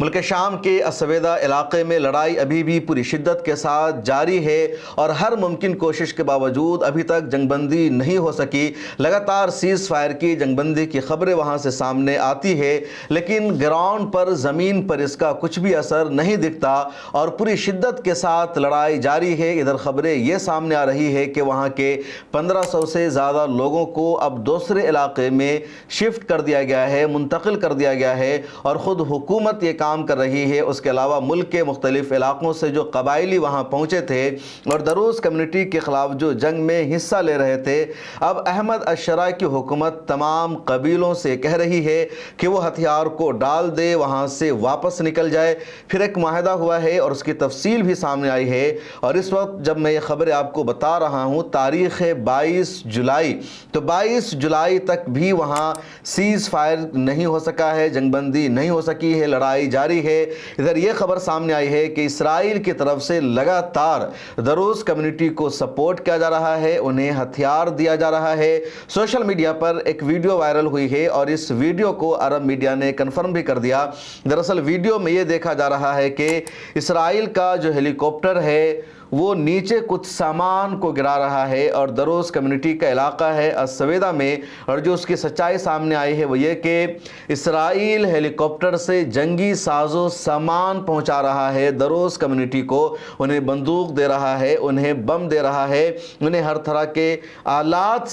ملک شام کے السویدہ علاقے میں لڑائی ابھی بھی پوری شدت کے ساتھ جاری ہے اور ہر ممکن کوشش کے باوجود ابھی تک جنگ بندی نہیں ہو سکی۔ لگاتار سیز فائر کی جنگ بندی کی خبریں وہاں سے سامنے آتی ہے، لیکن گراؤنڈ پر زمین پر اس کا کچھ بھی اثر نہیں دکھتا اور پوری شدت کے ساتھ لڑائی جاری ہے۔ ادھر خبریں یہ سامنے آ رہی ہے کہ وہاں کے 1500 سے زیادہ لوگوں کو اب دوسرے علاقے میں شفٹ کر دیا گیا ہے، منتقل کر دیا گیا ہے اور خود حکومت یہ کام کر رہی ہے۔ اس کے علاوہ ملک کے مختلف علاقوں سے جو قبائلی وہاں پہنچے تھے اور دروز کمیونٹی کے خلاف جو جنگ میں حصہ لے رہے تھے، اب احمد الشرع کی حکومت تمام قبیلوں سے کہہ رہی ہے کہ وہ ہتھیار کو ڈال دے، وہاں سے واپس نکل جائے۔ پھر ایک معاہدہ ہوا ہے اور اس کی تفصیل بھی سامنے آئی ہے، اور اس وقت جب میں یہ خبریں آپ کو بتا رہا ہوں تاریخ ہے 22 جولائی، تو 22 جولائی تک بھی وہاں سیز فائر نہیں ہو سکا ہے، جنگ بندی نہیں ہو سکی ہے، لڑائی جاری ہے۔ ادھر یہ خبر سامنے آئی ہے کہ اسرائیل کی طرف سے لگاتار دروز کمیونٹی کو سپورٹ کیا جا رہا ہے، انہیں ہتھیار دیا جا رہا ہے۔ سوشل میڈیا پر ایک ویڈیو وائرل ہوئی ہے اور اس ویڈیو کو عرب میڈیا نے کنفرم بھی کر دیا۔ دراصل ویڈیو میں یہ دیکھا جا رہا ہے کہ اسرائیل کا جو ہیلی کاپٹر ہے وہ نیچے کچھ سامان کو گرا رہا ہے اور دروز کمیونٹی کا علاقہ ہے السویدہ میں، اور جو اس کی سچائی سامنے آئی ہے وہ یہ کہ اسرائیل ہیلی کاپٹر سے جنگی ساز و سامان پہنچا رہا ہے دروز کمیونٹی کو، انہیں بندوق دے رہا ہے، انہیں بم دے رہا ہے، انہیں ہر طرح کے آلات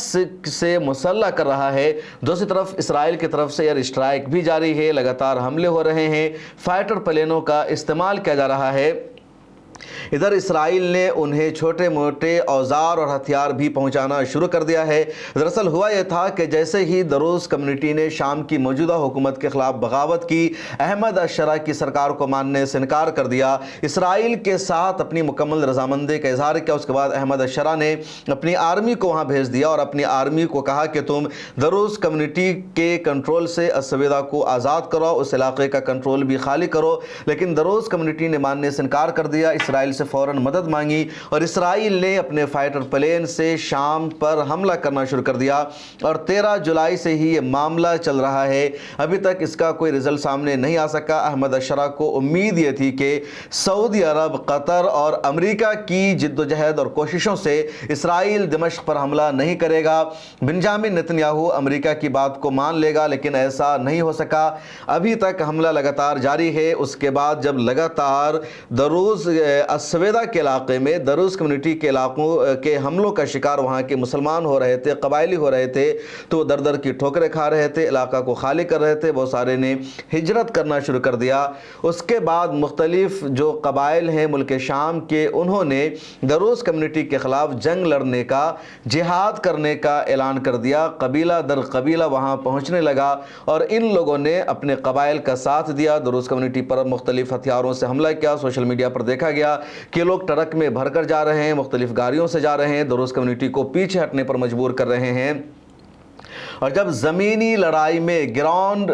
سے مسلح کر رہا ہے۔ دوسری طرف اسرائیل کی طرف سے ایئر اسٹرائک بھی جاری ہے، لگاتار حملے ہو رہے ہیں، فائٹر پلینوں کا استعمال کیا جا رہا ہے۔ ادھر اسرائیل نے انہیں چھوٹے موٹے اوزار اور ہتھیار بھی پہنچانا شروع کر دیا ہے۔ دراصل ہوا یہ تھا کہ جیسے ہی دروز کمیونٹی نے شام کی موجودہ حکومت کے خلاف بغاوت کی، احمد الشرع کی سرکار کو ماننے سے انکار کر دیا، اسرائیل کے ساتھ اپنی مکمل رضامندی کا اظہار کیا، اس کے بعد احمد الشرع نے اپنی آرمی کو وہاں بھیج دیا اور اپنی آرمی کو کہا کہ تم دروز کمیونٹی کے کنٹرول سے السویدہ کو آزاد کرو، اس علاقے کا کنٹرول بھی خالی کرو، لیکن دروز کمیونٹی نے ماننے سے انکار کر دیا۔ اسرائیل سے فوراً مدد مانگی اور اسرائیل نے اپنے فائٹر پلین سے شام پر حملہ کرنا شروع کر دیا اور 13 جولائی سے ہی یہ معاملہ چل رہا ہے۔ ابھی تک اس کا کوئی رزلٹ سامنے نہیں آ سکا۔ احمد الشرع کو امید یہ تھی کہ سعودی عرب، قطر اور امریکہ کی جد و جہد اور کوششوں سے اسرائیل دمشق پر حملہ نہیں کرے گا، بنجامن نتنیاہو امریکہ کی بات کو مان لے گا، لیکن ایسا نہیں ہو سکا۔ ابھی تک حملہ لگاتار جاری ہے۔ اس کے بعد جب لگاتار دروز السویدہ کے علاقے میں دروز کمیونٹی کے علاقوں کے حملوں کا شکار وہاں کے مسلمان ہو رہے تھے، قبائلی ہو رہے تھے، تو در در کی ٹھوکریں کھا رہے تھے، علاقہ کو خالی کر رہے تھے، بہت سارے نے ہجرت کرنا شروع کر دیا۔ اس کے بعد مختلف جو قبائل ہیں ملک شام کے، انہوں نے دروز کمیونٹی کے خلاف جنگ لڑنے کا، جہاد کرنے کا اعلان کر دیا۔ قبیلہ در قبیلہ وہاں پہنچنے لگا اور ان لوگوں نے اپنے قبائل کا ساتھ دیا، دروز کمیونٹی پر مختلف ہتھیاروں سے حملہ کیا۔ سوشل میڈیا پر دیکھا گیا کہ لوگ ٹرک میں بھر کر جا رہے ہیں، مختلف گاڑیوں سے جا رہے ہیں، دروز کمیونٹی کو پیچھے ہٹنے پر مجبور کر رہے ہیں۔ اور جب زمینی لڑائی میں گراؤنڈ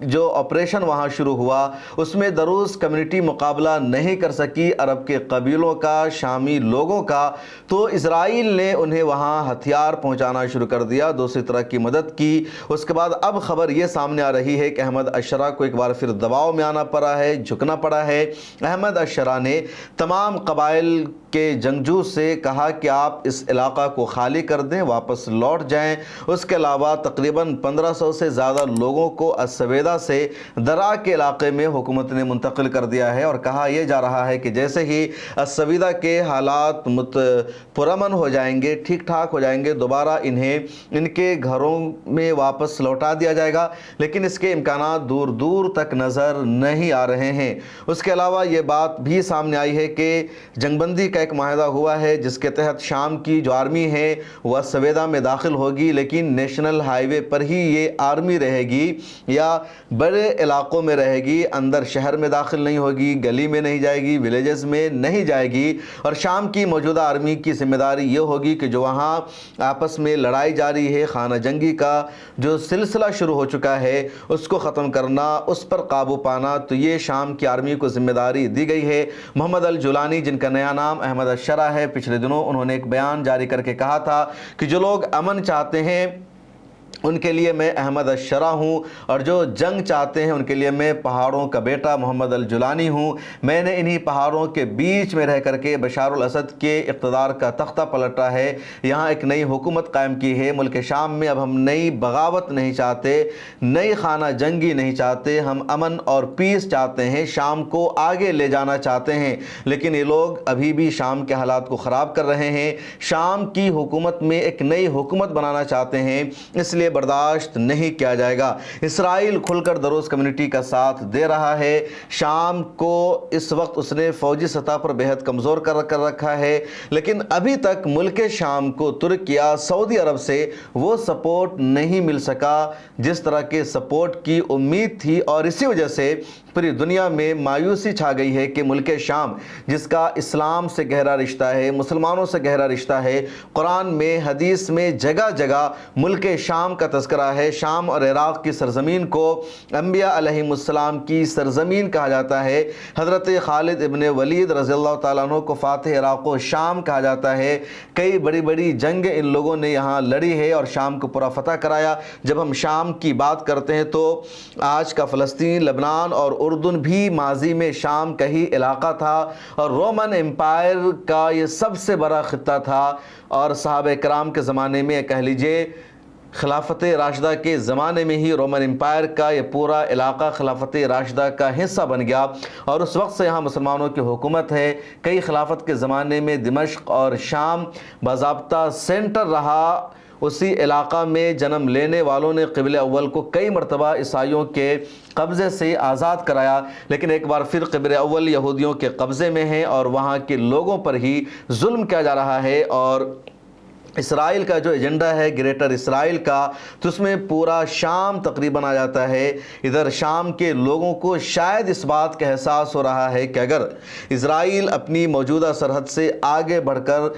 جو آپریشن وہاں شروع ہوا، اس میں دروز کمیونٹی مقابلہ نہیں کر سکی عرب کے قبیلوں کا، شامی لوگوں کا، تو اسرائیل نے انہیں وہاں ہتھیار پہنچانا شروع کر دیا، دوسری طرح کی مدد کی۔ اس کے بعد اب خبر یہ سامنے آ رہی ہے کہ احمد الشرع کو ایک بار پھر دباؤ میں آنا پڑا ہے، جھکنا پڑا ہے۔ احمد الشرع نے تمام قبائل کے جنگجو سے کہا کہ آپ اس علاقہ کو خالی کر دیں، واپس لوٹ جائیں۔ اس کے علاوہ تقریباً 1500 سے زیادہ لوگوں کو السویدہ سے درا کے علاقے میں حکومت نے منتقل کر دیا ہے اور کہا یہ جا رہا ہے کہ جیسے ہی السویدہ کے حالات پرامن ہو جائیں گے، ٹھیک ٹھاک ہو جائیں گے، دوبارہ انہیں ان کے گھروں میں واپس لوٹا دیا جائے گا، لیکن اس کے امکانات دور دور تک نظر نہیں آ رہے ہیں۔ اس کے علاوہ یہ بات بھی سامنے آئی ہے کہ جنگ بندی کا ایک معاہدہ ہوا ہے جس کے تحت شام کی جو آرمی ہے وہ السویدہ میں داخل ہوگی، لیکن نیشنل ہائی وے پر ہی یہ آرمی رہے گی یا بڑے علاقوں میں رہے گی، اندر شہر میں داخل نہیں ہوگی، گلی میں نہیں جائے گی، ولیجز میں نہیں جائے گی۔ اور شام کی موجودہ آرمی کی ذمہ داری یہ ہوگی کہ جو وہاں آپس میں لڑائی جاری ہے، خانہ جنگی کا جو سلسلہ شروع ہو چکا ہے، اس کو ختم کرنا، اس پر قابو پانا، تو یہ شام کی آرمی کو ذمہ داری دی گئی ہے۔ محمد الجولانی، جن کا نیا نام احمد الشرع ہے، پچھلے دنوں انہوں نے ایک بیان جاری کر کے کہا تھا کہ جو لوگ امن چاہتے ہیں उनके लिए मैं अहमद अशरा हूँ, और जो जंग चाहते हैं उनके लिए मैं पहाड़ों का बेटा मोहम्मद अल जुलानी हूँ। मैंने इन्हीं पहाड़ों के बीच में रह करके बशार अल असद के इक़्तिदार का तख्ता पलटा है, यहाँ एक नई हुकूमत कायम की है। मुल्क शाम में अब हम नई बगावत नहीं चाहते, नई खाना जंगी नहीं चाहते, हम अमन और पीस चाहते हैं, शाम को आगे ले जाना चाहते हैं। लेकिन ये लोग अभी भी शाम के हालात को ख़राब कर रहे हैं, शाम की हुकूमत में एक नई हुकूमत बनाना चाहते हैं, इसलिए बर्दाश्त नहीं किया जाएगा। इसराइल खुलकर दरोज कम्युनिटी का साथ दे रहा है। शाम को इस वक्त उसने फ़ौजी सतह पर बेहद कमज़ोर कर रखा है, लेकिन अभी तक मुल्क शाम को तुर्किया, सऊदी अरब से वो सपोर्ट नहीं मिल सका जिस तरह के सपोर्ट की उम्मीद थी। और इसी वजह से पूरी दुनिया में मायूसी छा गई है कि मुल्क शाम, जिसका इस्लाम से गहरा रिश्ता है, मुसलमानों से गहरा रिश्ता है, कुरान में, हदीस में जगह जगह मुल्क शाम का तज़किरा है। शाम और इराक़ की सरज़मीन को अंबिया अलैहिमुस्सलाम की सरज़मीन कहा जाता है। हज़रत खालिद इब्न वलीद रज़ियल्लाहु ताला अन्हु को फ़ातिह इराक़ व शाम कहा जाता है। कई बड़ी बड़ी जंग इन लोगों ने यहाँ लड़ी है और शाम को पूरा फ़तह कराया। जब हम शाम की बात करते हैं तो आज का फ़लस्तीन, लबनान और उर्दून भी माजी में शाम का ही इलाक़ा था, और रोमन एम्पायर का ये सबसे बड़ा ख़ित्ता था। और सहाबा कराम के ज़माने में, कह लीजिए खिलाफत राशिदा के ज़माने में ही रोमन एम्पायर का ये पूरा इलाक़ा खिलाफत राशिदा का हिस्सा बन गया, और उस वक्त से यहाँ मुसलमानों की हुकूमत है। कई खिलाफत के ज़माने में दिमश्क और शाम बाज़ाब्ता सेंटर रहा। उसी इलाक़ा में जन्म लेने वालों ने क़िबले अव्वल को कई मरतबा ईसाइयों के कब्ज़े से आज़ाद कराया, लेकिन एक बार फिर क़िबले अव्वल यहूदियों के कब्ज़े में है और वहाँ के लोगों पर ही जुल्म किया जा रहा है। और इसराइल का जो एजेंडा है ग्रेटर इसराइल का, तो उसमें पूरा शाम तकरीबन आ जाता है। इधर शाम के लोगों को शायद इस बात का एहसास हो रहा है कि अगर इसराइल अपनी मौजूदा सरहद से आगे बढ़कर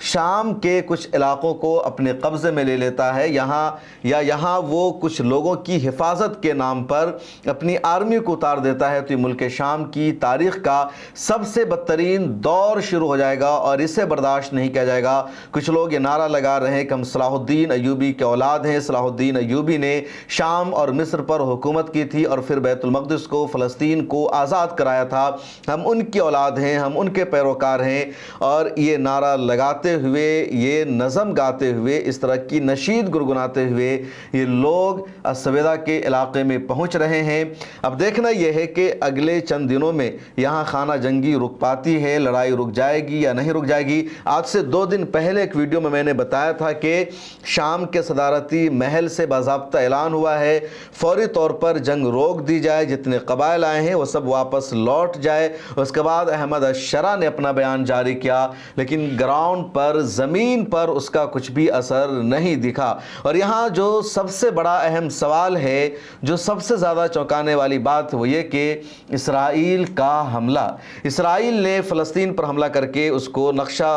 शाम के कुछ इलाक़ों को अपने कब्ज़े में ले लेता है, यहाँ वो कुछ लोगों की हिफाजत के नाम पर अपनी आर्मी को उतार देता है, तो ये मुल्क शाम की तारीख़ का सबसे बदतरीन दौर शुरू हो जाएगा और इसे बर्दाश्त नहीं किया जाएगा। कुछ लोग ये नारा लगा रहे हैं कि हम सलाहुद्दीन अय्यूबी के औलाद हैं। सलाहुद्दीन अय्यूबी ने शाम और मिस्र पर हुकूमत की थी और फिर बैतुल मक़दिस को, फ़लस्तीन को आज़ाद कराया था। हम उनकी औलाद हैं, हम उनके पैरोकार हैं। और ये नारा लगाते हुए, ये नज़म गाते हुए, इस तरह की नशीद गुनगुनाते हुए ये लोग असवेदा के इलाके में पहुंच रहे हैं। अब देखना यह है कि अगले चंद दिनों में यहाँ खाना जंगी रुक पाती है, लड़ाई रुक जाएगी या नहीं रुक जाएगी। आज से 2 दिन पहले एक वीडियो में मैंने बताया था कि शाम के सदारती महल से बाज़ाब्ता ऐलान हुआ है, फौरी तौर पर जंग रोक दी जाए, जितने कबाइल आए हैं वो सब वापस लौट जाए। उसके बाद अहमद अशरा ने अपना बयान जारी किया, लेकिन ग्राउंड पर, ज़मीन पर उसका कुछ भी असर नहीं दिखा। और यहाँ जो सबसे बड़ा अहम सवाल है, जो सबसे ज़्यादा चौंकाने वाली बात वो ये कि इसराइल का हमला, इसराइल ने फ़लस्तीन पर हमला करके उसको नक्शा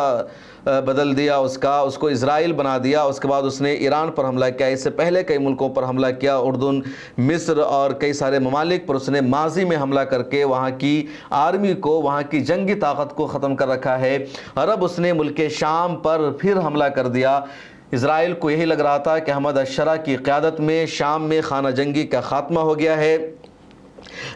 बदल दिया, उसको इसराइल बना दिया। उसके बाद उसने ईरान पर हमला किया, इससे पहले कई मुल्कों पर हमला किया, उर्दून, मिस्र और कई सारे ममालिक पर उसने माजी में हमला करके वहाँ की आर्मी को, वहाँ की जंगी ताकत को ख़त्म कर रखा है। और अब उसने मुल्क शाम पर फिर हमला कर दिया। इसराइल को यही लग रहा था कि अहमद अशरा की क़यादत में शाम में खाना जंगी का ख़ात्मा हो गया है।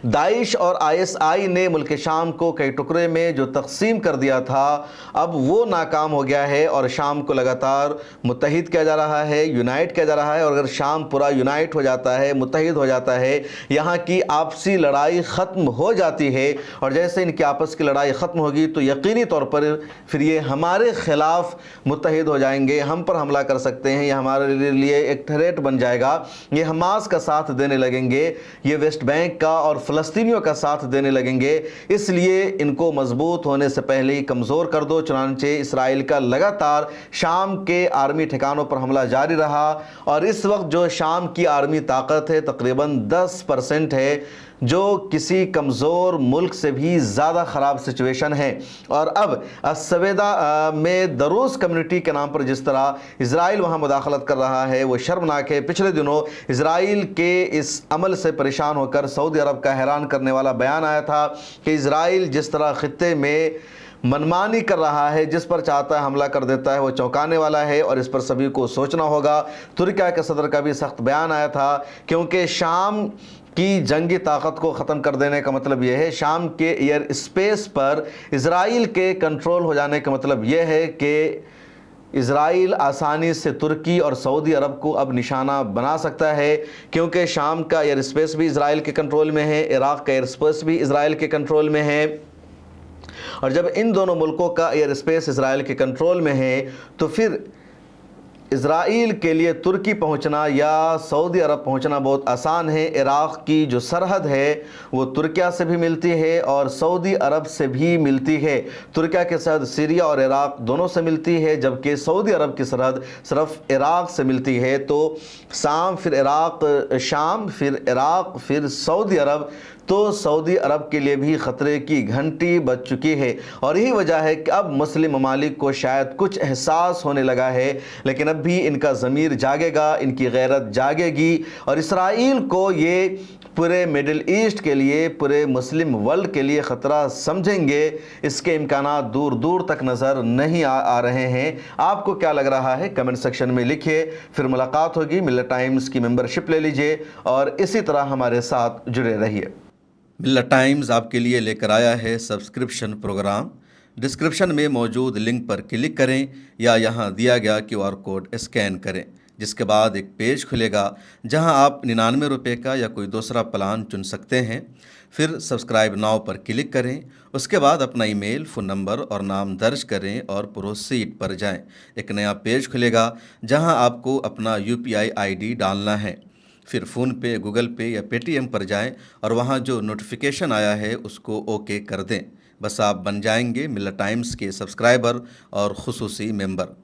दाइश और ISI ने मुल्क शाम को कई टुकड़े में जो तकसीम कर दिया था, अब वो नाकाम हो गया है और शाम को लगातार मुत्तहिद किया जा रहा है, यूनाइट किया जा रहा है। और अगर शाम पूरा यूनाइट हो जाता है, मुत्तहिद हो जाता है, यहाँ की आपसी लड़ाई ख़त्म हो जाती है, और जैसे इनकी आपस की लड़ाई ख़त्म होगी तो यकीनी तौर पर फिर ये हमारे ख़िलाफ़ मुत्तहिद हो जाएंगे, हम पर हमला कर सकते हैं, ये हमारे लिए एक थ्रेट बन जाएगा। ये हमास का साथ देने लगेंगे, ये वेस्ट बैंक का और फ़लस्तीनियों का साथ देने लगेंगे। इसलिए इनको मजबूत होने से पहले ही कमज़ोर कर दो। चुनांचे इसराइल का लगातार शाम के आर्मी ठिकानों पर हमला जारी रहा, और इस वक्त जो शाम की आर्मी ताकत है तकरीबन 10% है, जो किसी कमज़ोर मुल्क से भी ज़्यादा ख़राब सिचुएशन है। और अब असवेदा में दरोज कम्युनिटी के नाम पर जिस तरह इसराइल वहाँ मुदाखलत कर रहा है वो शर्मनाक है। पिछले दिनों इसराइल के इस अमल से परेशान होकर सऊदी अरब का हैरान करने वाला बयान आया था कि इसराइल जिस तरह ख़ित्ते में मनमानी कर रहा है, जिस पर चाहता है हमला कर देता है, वो चौंकाने वाला है और इस पर सभी को सोचना होगा। तुर्की के सदर का भी सख्त बयान आया था, क्योंकि शाम की जंगी ताकत को ख़त्म कर देने का मतलब यह है, शाम के एयर स्पेस पर इज़राइल के कंट्रोल हो जाने का मतलब यह है कि इज़राइल आसानी से तुर्की और सऊदी अरब को अब निशाना बना सकता है, क्योंकि शाम का एयर स्पेस भी इज़राइल के कंट्रोल में है, इराक़ का एयर स्पेस भी इज़राइल के कंट्रोल में है। और जब इन दोनों मुल्कों का एयर स्पेस इज़राइल के कंट्रोल में है तो फिर इज़राइल के लिए तुर्की पहुंचना या सऊदी अरब पहुंचना बहुत आसान है। इराक़ की जो सरहद है वो तुर्किया से भी मिलती है और सऊदी अरब से भी मिलती है। तुर्किया की सरहद सीरिया और इराक़ दोनों से मिलती है, जबकि सऊदी अरब की सरहद सिर्फ इराक़ से मिलती है। तो शाम फिर इराक़, शाम फिर इराक़ फिर सऊदी अरब, तो सऊदी अरब के लिए भी ख़तरे की घंटी बज चुकी है। और यही वजह है कि अब मुस्लिम ममालिक को शायद कुछ एहसास होने लगा है, लेकिन अब भी इनका ज़मीर जागेगा, इनकी गैरत जागेगी और इसराइल को ये पूरे मिडिल ईस्ट के लिए, पूरे मुस्लिम वर्ल्ड के लिए ख़तरा समझेंगे। इसके इम्कानात दूर दूर तक नज़र नहीं आ रहे हैं। आपको क्या लग रहा है कमेंट सेक्शन में लिखिए। फिर मुलाकात होगी। मिल्लत टाइम्स की मेंबरशिप ले लीजिए और इसी तरह हमारे साथ जुड़े रहिए। मिल्लत टाइम्स आपके लिए लेकर आया है सब्सक्रिप्शन प्रोग्राम। डिस्क्रिप्शन में मौजूद लिंक पर क्लिक करें या यहाँ दिया गया QR कोड स्कैन करें, जिसके बाद एक पेज खुलेगा जहां आप 99 रुपये का या कोई दूसरा प्लान चुन सकते हैं। फिर सब्सक्राइब नाउ पर क्लिक करें, उसके बाद अपना ईमेल, फ़ोन नंबर और नाम दर्ज करें और प्रोसीड पर जाएं। एक नया पेज खुलेगा जहां आपको अपना UPI ID डालना है। फिर फ़ोन पे, गूगल पे या पेटीएम पर जाएं और वहां जो नोटिफिकेशन आया है उसको ओके कर दें। बस आप बन जाएंगे मिल्लत टाइम्स के सब्सक्राइबर और खुसूसी मेंबर।